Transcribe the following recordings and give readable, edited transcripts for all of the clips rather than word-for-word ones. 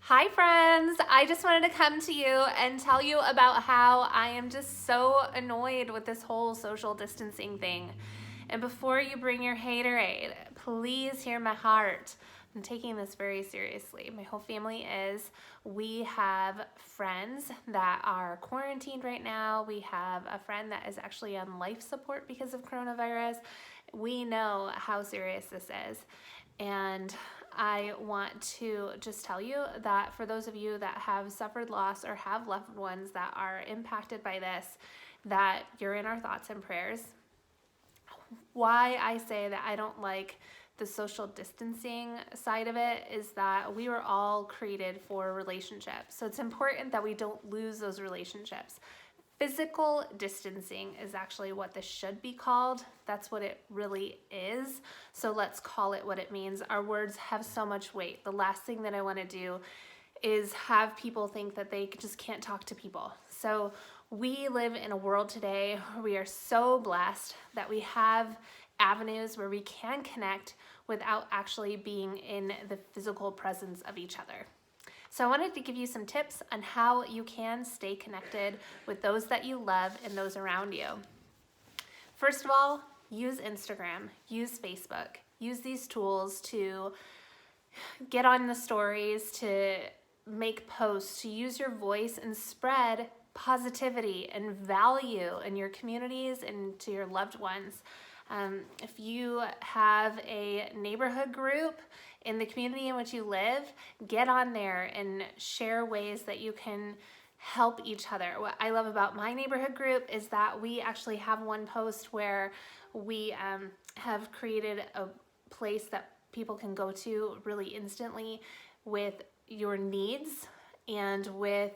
Hi friends, I just wanted to come to you and tell you about how I am just so annoyed with this whole social distancing thing. And before you bring your haterade, please hear my heart. I'm taking this very seriously. My whole family is. We have friends that are quarantined right now. We have a friend that is actually on life support because of coronavirus. We know how serious this is. And I want to just tell you that for those of you that have suffered loss or have loved ones that are impacted by this, that you're in our thoughts and prayers. Why I say that I don't like the social distancing side of it is that we were all created for relationships. So it's important that we don't lose those relationships. Physical distancing is actually what this should be called. That's what it really is. So let's call it what it means. Our words have so much weight. The last thing that I want to do is have people think that they just can't talk to people. So we live in a world today where we are so blessed that we have avenues where we can connect without actually being in the physical presence of each other. So I wanted to give you some tips on how you can stay connected with those that you love and those around you. First of all, use Instagram, use Facebook, use these tools to get on the stories, to make posts, to use your voice and spread positivity and value in your communities and to your loved ones. If you have a neighborhood group in the community in which you live, get on there and share ways that you can help each other. What I love about my neighborhood group is that we actually have one post where we have created a place that people can go to really instantly with your needs and with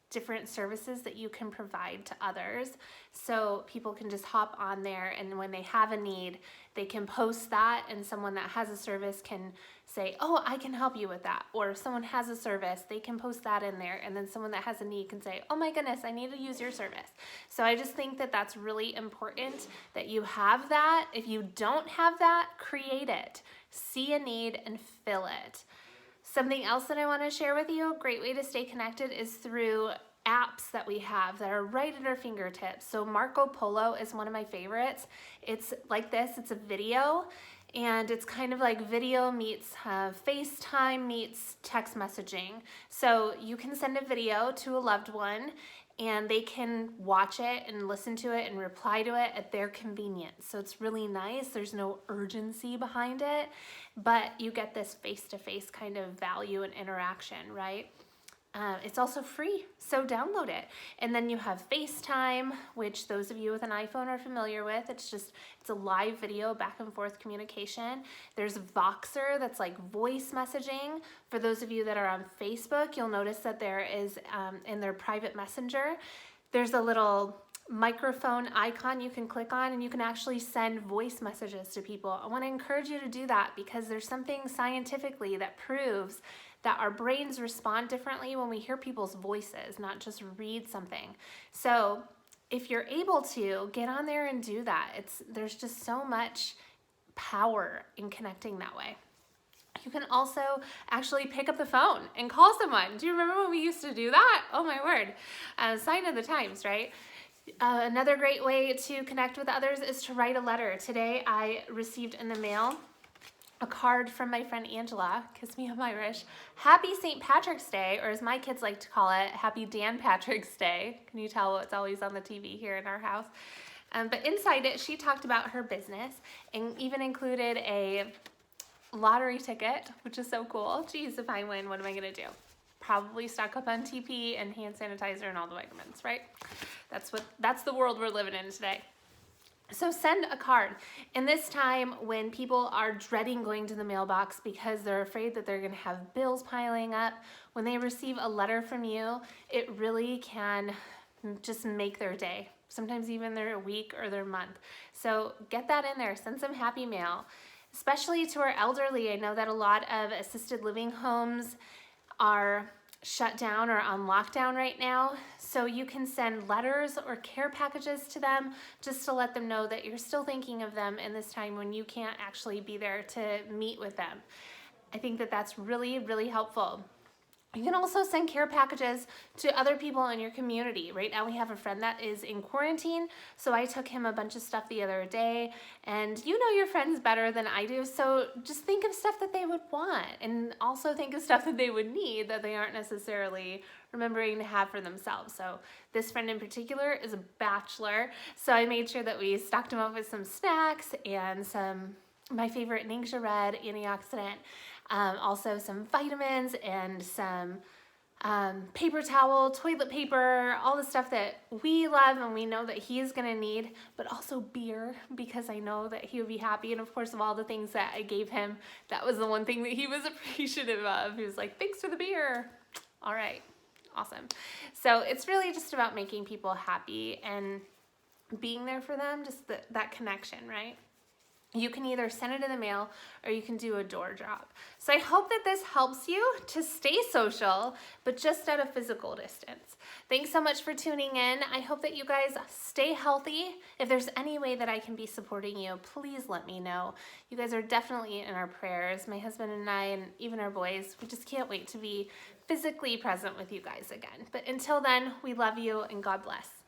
different services that you can provide to others. So people can just hop on there, and when they have a need, they can post that, and someone that has a service can say, oh, I can help you with that. Or if someone has a service, they can post that in there, and then someone that has a need can say, oh my goodness, I need to use your service. So I just think that that's really important that you have that. If you don't have that, create it. See a need and fill it. Something else that I want to share with you, a great way to stay connected is through apps that we have that are right at our fingertips. So Marco Polo is one of my favorites. It's like this, it's a video, and it's kind of like video meets FaceTime meets text messaging. So you can send a video to a loved one and they can watch it and listen to it and reply to it at their convenience. So it's really nice. There's no urgency behind it, but you get this face-to-face kind of value and interaction, right? It's also free, so download it. And then you have FaceTime, which those of you with an iPhone are familiar with. It's a live video, back and forth communication. There's Voxer, that's like voice messaging. For those of you that are on Facebook, you'll notice that there is, in their private messenger, there's a little microphone icon you can click on, and you can actually send voice messages to people. I want to encourage you to do that because there's something scientifically that proves that our brains respond differently when we hear people's voices, not just read something. So if you're able to, get on there and do that. There's just so much power in connecting that way. You can also actually pick up the phone and call someone. Do you remember when we used to do that? Oh my word. Sign of the times, right? Another great way to connect with others is to write a letter. Today I received in the mail a card from my friend Angela, kiss me, I'm Irish. Happy St. Patrick's Day, or as my kids like to call it, Happy Dan Patrick's Day. Can you tell it's always on the TV here in our house? But inside it, she talked about her business and even included a lottery ticket, which is so cool. Geez, if I win, what am I gonna do? Probably stock up on TP and hand sanitizer and all the vitamins, right? That's the world we're living in today. So send a card. In this time when people are dreading going to the mailbox because they're afraid that they're going to have bills piling up, when they receive a letter from you, it really can just make their day, sometimes even their week or their month. So get that in there. Send some happy mail, especially to our elderly. I know that a lot of assisted living homes are shut down or on lockdown right now. So you can send letters or care packages to them just to let them know that you're still thinking of them in this time when you can't actually be there to meet with them. I think that that's really, really helpful. You can also send care packages to other people in your community. Right now we have a friend that is in quarantine, so I took him a bunch of stuff the other day, and you know your friends better than I do, so just think of stuff that they would want, and also think of stuff that they would need that they aren't necessarily remembering to have for themselves. So this friend in particular is a bachelor, so I made sure that we stocked him up with some snacks and some, my favorite Ningxia Red antioxidant, also some vitamins and some paper towel, toilet paper, all the stuff that we love and we know that he's gonna need, but also beer, because I know that he would be happy. And of course, of all the things that I gave him, that was the one thing that he was appreciative of. He was like, thanks for the beer. All right, awesome. So it's really just about making people happy and being there for them, just that connection, right? You can either send it in the mail or you can do a door drop. So I hope that this helps you to stay social, but just at a physical distance. Thanks so much for tuning in. I hope that you guys stay healthy. If there's any way that I can be supporting you, please let me know. You guys are definitely in our prayers. My husband and I, and even our boys, we just can't wait to be physically present with you guys again. But until then, we love you and God bless.